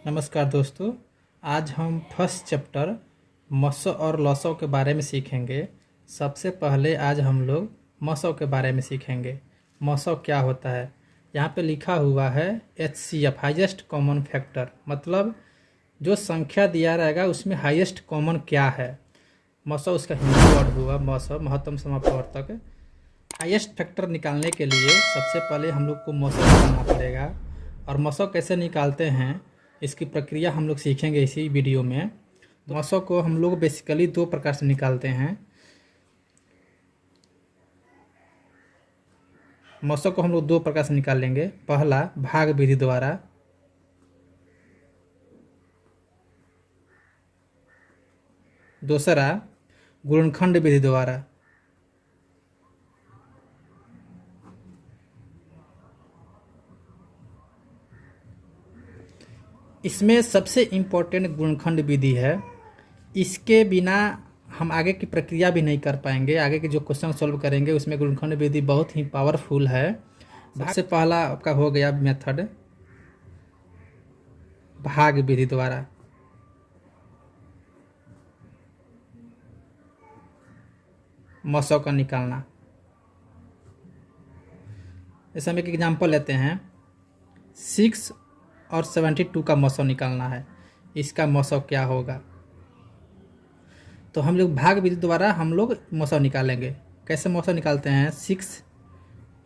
नमस्कार दोस्तों। आज हम फर्स्ट चैप्टर मसो और लसो के बारे में सीखेंगे। सबसे पहले आज हम लोग मसो के बारे में सीखेंगे। मसो क्या होता है? यहाँ पे लिखा हुआ है HCF, हाईएस्ट कॉमन फैक्टर, मतलब जो संख्या दिया रहेगा उसमें हाईएस्ट कॉमन क्या है। मसो उसका हिंदी वर्ड हुआ मसो, महत्तम समापवर्तक। हाईएस्ट फैक्टर निकालने के लिए सबसे पहले हम लोग को मसो निकालना पड़ेगा। और मसो कैसे निकालते हैं इसकी प्रक्रिया हम लोग सीखेंगे इसी वीडियो में। मसो को हम लोग बेसिकली दो प्रकार से निकालते हैं। मसो को हम लोग दो प्रकार से निकाल लेंगे। पहला भाग विधि द्वारा, दूसरा गुणनखंड विधि द्वारा। इसमें सबसे इम्पोर्टेंट गुणनखंड विधि है। इसके बिना हम आगे की प्रक्रिया भी नहीं कर पाएंगे। आगे के जो क्वेश्चन सॉल्व करेंगे उसमें गुणनखंड विधि बहुत ही पावरफुल है। सबसे पहला आपका हो गया मेथड भाग विधि द्वारा। मसो का निकालना। जैसे हम एक एग्जाम्पल लेते हैं, 6 और 72 का मसो निकालना है। इसका मसो क्या होगा? तो हम लोग भाग विधि द्वारा हम लोग मसो निकालेंगे। कैसे मसो निकालते हैं? 6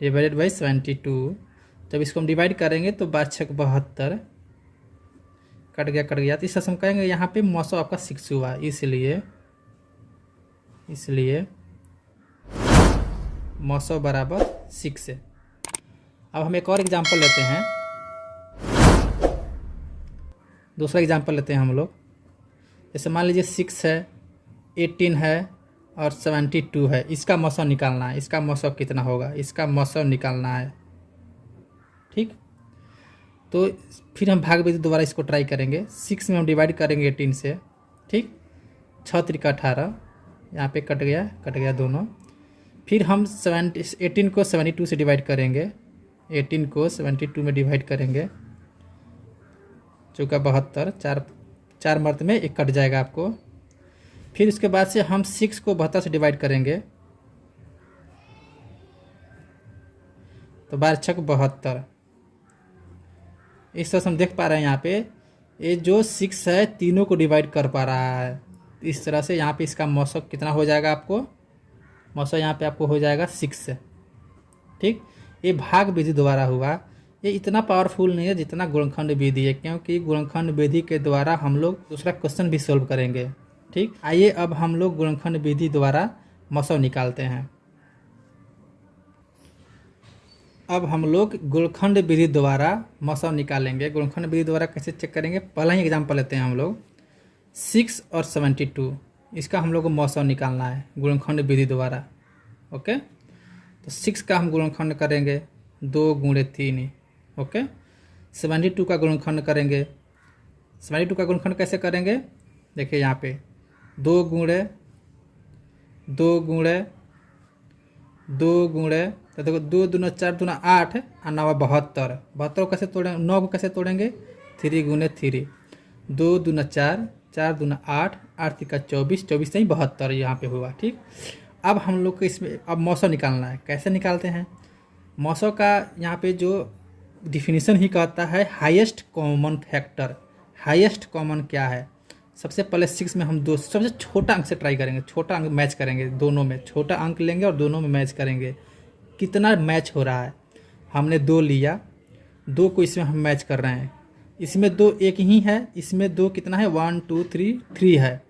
डिवाइडेड बाई 72। जब इसको हम डिवाइड करेंगे तो 5×6 = 72, कट गया। तो इस हम कहेंगे यहाँ पे मसो आपका 6 हुआ, इसलिए मसो बराबर 6 है। अब हम एक और एग्जाम्पल लेते हैं। दूसरा एग्जाम्पल लेते हैं हम लोग। जैसे मान लीजिए 6 है, 18 है और 72 है। इसका मसो निकालना है। इसका मसो कितना होगा? इसका मसो निकालना है। ठीक, तो फिर हम भाग विधि द्वारा इसको ट्राई करेंगे। 6 में हम डिवाइड करेंगे 18 से। ठीक, 6×3=18। यहाँ पे कट गया दोनों। फिर हम 18 को 72 से डिवाइड करेंगे। 18 को 72 में डिवाइड करेंगे, चौका 72, चार मर्द में एक कट जाएगा आपको। फिर उसके बाद से हम 6 को 72 से डिवाइड करेंगे, तो 12×6=72। इस तरह से हम देख पा रहे हैं यहाँ पे ये जो 6 है तीनों को डिवाइड कर पा रहा है। इस तरह से यहाँ पे इसका मसो कितना हो जाएगा? आपको मसो यहाँ पे आपको हो जाएगा 6। ठीक, ये भाग विधि द्वारा हुआ। ये इतना पावरफुल नहीं है जितना गुणनखंड विधि है, क्योंकि गुणनखंड विधि के द्वारा हम लोग दूसरा क्वेश्चन भी सॉल्व करेंगे। ठीक, आइए अब हम लोग गुणनखंड विधि द्वारा मसो निकालते हैं। अब हम लोग गुणनखंड विधि द्वारा मसो निकालेंगे। गुणनखंड विधि द्वारा कैसे चेक करेंगे? पहला ही एग्जाम्पल लेते हैं हम लोग। 6 और 72, इसका हम लोग को मसो निकालना है गुणनखंड विधि द्वारा। ओके, तो 6 का हम गुणनखंड करेंगे 2×3। ओके, 72 का गुणनखंड करेंगे। 72 का गुणनखंड कैसे करेंगे? देखिए यहाँ पे 2×2×2 तो देखो 2×2=4, 8 और 9=72। 72 को कैसे तोड़ेंगे? 9 को कैसे तोड़ेंगे? 3×3। 2×4, 4×8, 8×3=24, 24 नहीं 72 यहाँ पे हुआ। ठीक, अब हम लोग को इसमें अब मसो निकालना है। कैसे निकालते हैं मसो का? यहाँ पे जो डिफिनीशन ही कहता है highest common factor. Highest common क्या है? सबसे पहले 6 में हम दो सबसे छोटा अंक से ट्राई करेंगे। छोटा अंक मैच करेंगे, दोनों में छोटा अंक लेंगे और दोनों में मैच करेंगे। कितना मैच हो रहा है? हमने 2 लिया, 2 को इसमें हम मैच कर रहे हैं। इसमें 2 एक ही है, इसमें 2 कितना है? 1 2 3 3 है।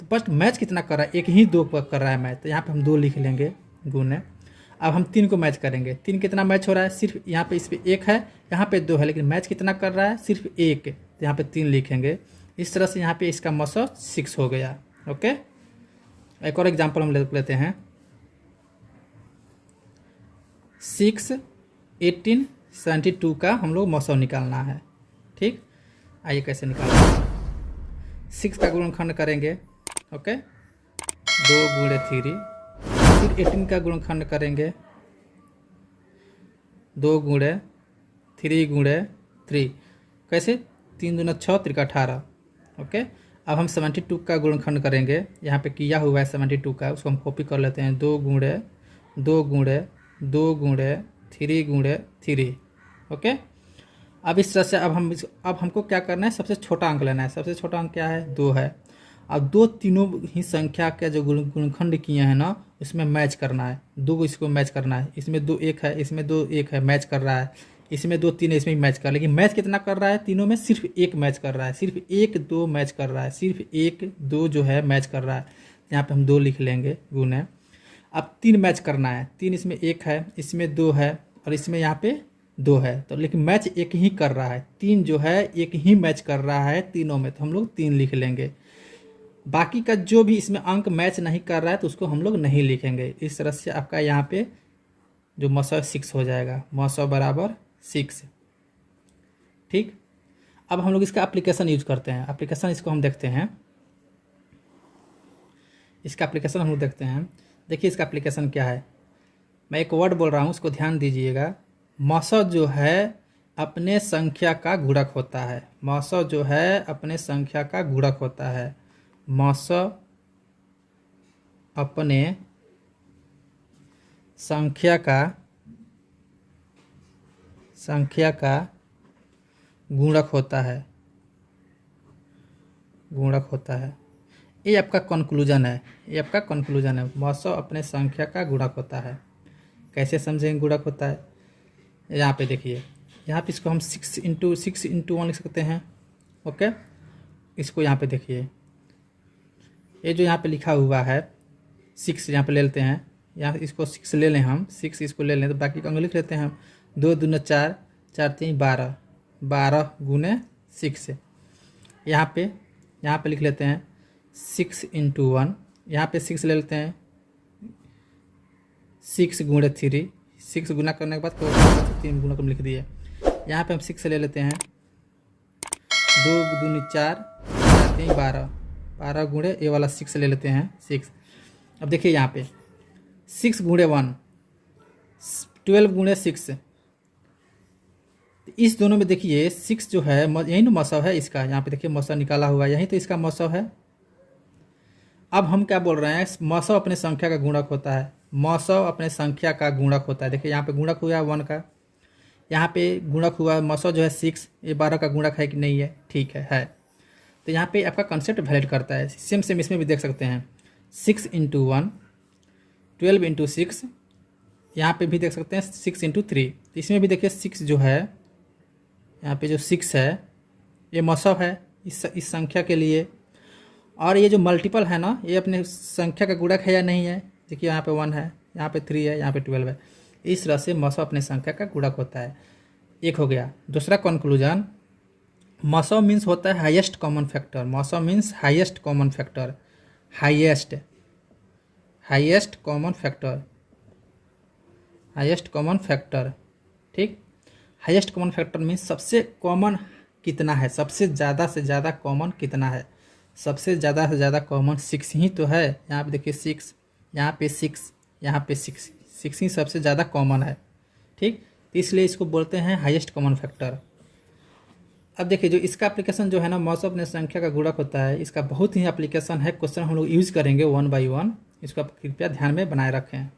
तो बस मैच कितना कर रहा है? एक ही 2 कर रहा है मैच, तो यहाँ पे हम 2 लिख लेंगे गुण। अब हम 3 को मैच करेंगे। 3 कितना मैच हो रहा है? सिर्फ यहाँ पे इस पर 1 है, यहाँ पे 2 है, लेकिन मैच कितना कर रहा है? सिर्फ 1, तो यहाँ पे 3 लिखेंगे। इस तरह से यहाँ पे इसका मसो 6 हो गया। ओके, एक और एग्जाम्पल हम लेते हैं। 6, 18, 72 का हम लोग मसो निकालना है। ठीक, आइए कैसे निकालना है। 6 का गुणनखंड करेंगे। ओके, 2×3। फिर 18 का गुणनखंड करेंगे 2×3×3। कैसे? 3 दूना 6 त्रिका 18। ओके, अब हम 72 का गुणनखंड करेंगे। यहाँ पे किया हुआ है 72 का, उसको हम कॉपी कर लेते हैं। 2 गुणे 2 गुणे 2 गुणे 3 गुणे 3। ओके, अब इस तरह से अब हमको क्या करना है, सबसे छोटा अंक लेना है। सबसे छोटा अंक क्या है, 2 है। अब दो तीनों ही संख्या का जो गुणनखंड किए हैं ना, उसमें मैच करना है। दो को इसको मैच करना है। इसमें 2 1 है, इसमें 2 1 है, मैच कर रहा है। इसमें 2 3 है, इसमें मैच कर, लेकिन मैच कितना कर रहा है, तीनों में सिर्फ 1 मैच कर रहा है। सिर्फ 1 2 मैच कर रहा है, सिर्फ 1 2 जो है मैच कर रहा है। यहाँ पे हम 2 लिख लेंगे गुणे। अब 3 मैच करना है। 3 इसमें 1 है, इसमें 2 है और इसमें यहाँ पे 2 है, तो लेकिन मैच एक ही कर रहा है। 3 जो है एक ही मैच कर रहा है तीनों में, तो हम लोग 3 लिख लेंगे। बाकी का जो भी इसमें अंक मैच नहीं कर रहा है तो उसको हम लोग नहीं लिखेंगे। इस तरह से आपका यहाँ पे जो मसौ 6 हो जाएगा, मसौ बराबर 6। ठीक, अब हम लोग इसका एप्लीकेशन यूज करते हैं। एप्लीकेशन इसको हम देखते हैं, इसका एप्लीकेशन हम लोग देखते हैं। देखिए इसका एप्लीकेशन क्या है। मैं एक वर्ड बोल रहा हूँ, उसको ध्यान दीजिएगा। मसौ जो है अपने संख्या का गुणक होता है। मसौ जो है अपने संख्या का गुणक होता है। मसौ अपने संख्या का गुणक होता है। गुणक होता है, ये आपका कंक्लूजन है। ये आपका कंक्लूजन है, मसौ अपने संख्या का गुणक होता है। कैसे समझेंगे गुणक होता है, यहाँ पे देखिए। यहाँ पे इसको हम 6 इंटू 1 लिख सकते हैं। ओके, इसको यहाँ पे देखिए, ये जो यहाँ पे लिखा हुआ है 6 यहाँ पे ले लेते हैं। यहाँ इसको 6 ले लें, हम 6 इसको ले लें, तो बाकी का लिख लेते हैं हम। 2 दूना 4, 4 3 12, 12 गुने 6। यहाँ पे लिख लेते हैं 6 इंटू 1। यहाँ पे 6 ले लेते हैं, 6 गुणे 3। 6 गुना करने के बाद 3 गुना कम लिख दिए। यहाँ पे हम 6 ले लेते हैं। 2 दूनी 4, 4 3 12, 12 गुणे ये वाला 6 ले लेते हैं 6। अब देखिए यहाँ पे 6 गुणे 1, 12 गुणे 6। इस दोनों में देखिए 6 जो है यही ना मसौ है इसका। यहाँ पे देखिए मसौ निकाला हुआ है, यही तो इसका मसौ है। अब हम क्या बोल रहे हैं, मसौ अपने संख्या का गुणक होता है। मसौ अपने संख्या का गुणक होता है। देखिए यहाँ पे गुणक हुआ है 1 का, यहाँ पे गुणक हुआ मसौ जो है 6। ये 12 का गुणक है कि नहीं है, ठीक है। तो यहाँ पे आपका कंसेप्ट वैलिड करता है। सेम इसमें भी देख सकते हैं, 6 इंटू 1, 12 इंटू 6। यहाँ पे भी देख सकते हैं 6 इंटू 3। तो इसमें भी देखिए 6 जो है, यहाँ पे जो 6 है ये मसौ है इस संख्या के लिए। और ये जो मल्टीपल है ना, ये अपने संख्या का गुणक है या नहीं है। देखिए यहाँ पे 1 है, यहाँ पे 3 है, यहाँ पे 12 है। इस तरह से मसौ अपने संख्या का गुणक होता है। एक हो गया। दूसरा कंक्लूजन, मसौ मीन्स होता है हाईएस्ट कॉमन फैक्टर। मसौ means highest common factor, highest common factor, highest common factor. ठीक, हाईएस्ट कॉमन फैक्टर मीन्स सबसे कॉमन कितना है, सबसे ज़्यादा से ज़्यादा कॉमन कितना है। सबसे ज़्यादा से ज़्यादा कॉमन 6 ही तो है। यहाँ पे देखिए 6, यहाँ पे 6, यहाँ पे 6 ही सबसे ज़्यादा कॉमन है। ठीक, तो इसलिए इसको बोलते हैं हाईएस्ट कॉमन फैक्टर। अब देखिए जो इसका एप्लीकेशन जो है ना, मसौ अपने संख्या का गुणक होता है, इसका बहुत ही एप्लीकेशन है। क्वेश्चन हम लोग यूज़ करेंगे 1 बाई 1, इसको आप कृपया ध्यान में बनाए रखें।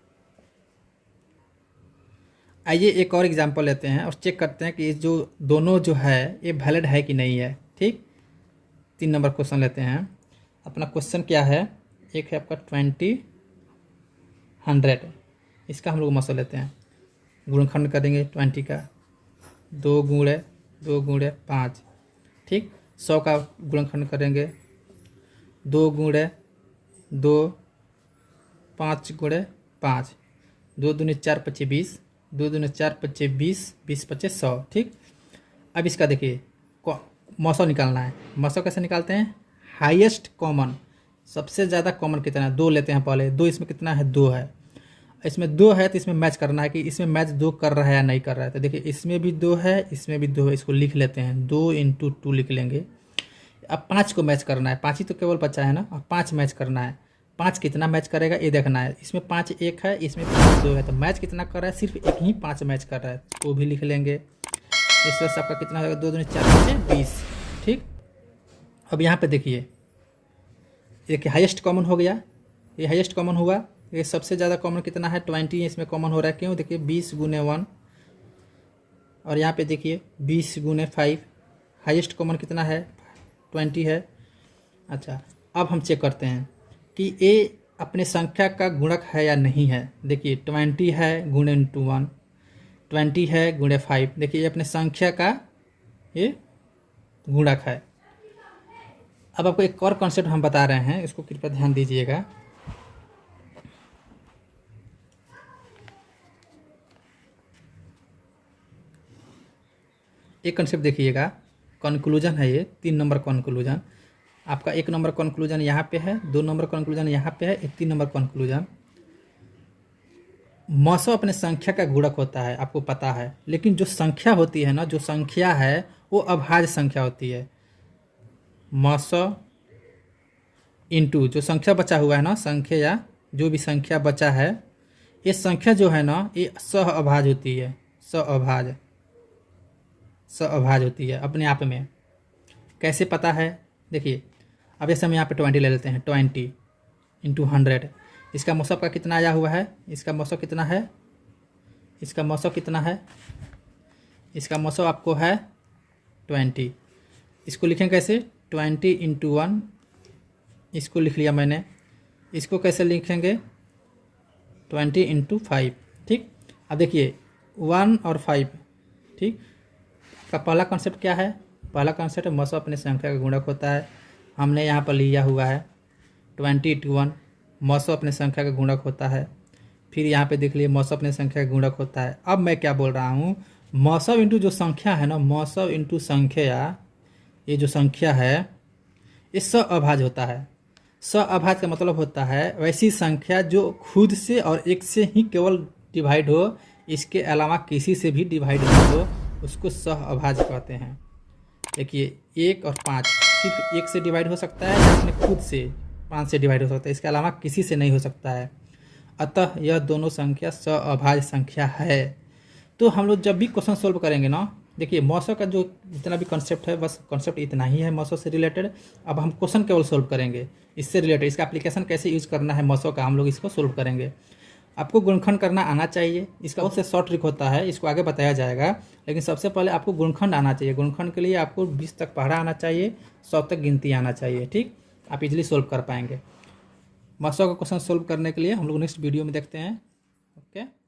आइए एक और एग्जांपल लेते हैं और चेक करते हैं कि जो दोनों जो है ये वैलिड है कि नहीं है। ठीक, 3 नंबर क्वेश्चन लेते हैं। अपना क्वेश्चन क्या है, एक है आपका 20 100। इसका हम लोग मसौ लेते हैं, गुणनखंड करेंगे 20 का। 2 गुणे 5। ठीक, 100 का गुणनखंड करेंगे 2 गुणे 2, 5 गुणे 5। 2 दूनी 4 5 20, 2 दूनी 4 5 20, 20 5 100। ठीक, अब इसका देखिए मसौ निकालना है। मसौ कैसे निकालते हैं, हाईएस्ट कॉमन, सबसे ज़्यादा कॉमन कितना है, 2 लेते हैं पहले। 2 इसमें कितना है, 2 है। इसमें 2 है तो इसमें मैच करना है कि इसमें मैच 2 कर रहा है या नहीं कर रहा है। तो देखिए इसमें भी 2 है, इसमें भी 2 है, इसको लिख लेते हैं। 2 इंटू 2 लिख लेंगे। अब 5 को मैच करना है, 5 ही तो केवल बचा है ना, अब 5 मैच करना है। 5 कितना मैच करेगा ये देखना है। इसमें 5 1 है, इसमें 5 2 है, तो मैच कितना कर रहा है, सिर्फ एक ही 5 मैच कर रहा है, वो भी लिख लेंगे। इस तरह से आपका कितना होगा, 2 दूनी 4 5 20। ठीक। अब यहाँ पे देखिए हाईएस्ट कॉमन हो गया, ये हाईएस्ट कॉमन हुआ। ये सबसे ज़्यादा कॉमन कितना है 20 इसमें कॉमन हो रहा है, क्यों? देखिए 20 गुने 1 और यहाँ पे देखिए 20 गुने 5, हाईएस्ट कॉमन कितना है 20 है। अच्छा अब हम चेक करते हैं कि ये अपने संख्या का गुणक है या नहीं है। देखिए 20 है गुणे इंटू 1, 20 है गुणे 5, देखिए ये अपने संख्या का ये गुणक है। अब आपको एक और कॉन्सेप्ट हम बता रहे हैं, इसको कृपया ध्यान दीजिएगा। एक कॉन्सेप्ट देखिएगा, कंक्लूजन है ये 3 नंबर कंक्लूजन। आपका 1 नंबर कंक्लूजन यहाँ पे है, 2 नंबर कंक्लूजन यहाँ पे है, 3 नंबर कंक्लूजन। मौसम अपने संख्या का गुणक होता है, आपको पता है, लेकिन जो संख्या होती है ना, जो संख्या है वो अभाज्य संख्या होती है। मौसम इंटू जो संख्या बचा हुआ है ना, संख्या या जो भी संख्या बचा है, ये संख्या जो है ना ये सह अभाज्य होती है, सह अभाज्य होती है अपने आप में। कैसे पता है? देखिए अब जैसे हम यहाँ पे 20 ले लेते हैं, 20 इंटू 100, इसका मौसम का कितना आया हुआ है, इसका मौसम कितना है, इसका मौसम कितना है, इसका मौसम आपको है 20। इसको लिखें कैसे? 20 इंटू 1, इसको लिख लिया मैंने। इसको कैसे लिखेंगे? 20 इंटू 5, ठीक। अब देखिए 1 और 5, ठीक। आपका पहला कॉन्सेप्ट क्या है? पहला कॉन्सेप्ट मौसम अपने संख्या का गुणक होता है। हमने यहाँ पर लिया हुआ है 20 इंटू 1, मौसम अपने संख्या का गुणक होता है। फिर यहाँ पे देख लिए मौसम अपने संख्या का गुणक होता है। अब मैं क्या बोल रहा हूँ, मौसम इंटू जो संख्या है ना, मौसम इंटू संख्या, ये जो संख्या है ये स अभाज्य होता है। स अभाज्य का मतलब होता है वैसी संख्या जो खुद से और एक से ही केवल डिवाइड हो, इसके अलावा किसी से भी डिवाइड नहीं हो, उसको सह अभाज्य कहते हैं। देखिए 1 और 5 सिर्फ 1 से डिवाइड हो सकता है या अपने खुद से 5 से डिवाइड हो सकता है, इसके अलावा किसी से नहीं हो सकता है। अतः यह दोनों संख्या सह अभाज्य संख्या है। तो हम लोग जब भी क्वेश्चन सोल्व करेंगे ना, देखिए मौसम का जो जितना भी कॉन्सेप्ट है, बस कॉन्सेप्ट इतना ही है मौसम से रिलेटेड। अब हम क्वेश्चन केवल सोल्व करेंगे इससे रिलेटेड, इसका एप्लीकेशन कैसे यूज़ करना है मौसम का, हम लोग इसको सोल्व करेंगे। आपको गुणनखंड करना आना चाहिए, इसका बहुत से शॉर्ट ट्रिक होता है, इसको आगे बताया जाएगा। लेकिन सबसे पहले आपको गुणनखंड आना चाहिए। गुणनखंड के लिए आपको 20 तक पढ़ा आना चाहिए, 100 तक गिनती आना चाहिए, ठीक। आप इजीली सोल्व कर पाएंगे। मौसम का क्वेश्चन सोल्व करने के लिए हम लोग नेक्स्ट वीडियो में देखते हैं। ओके।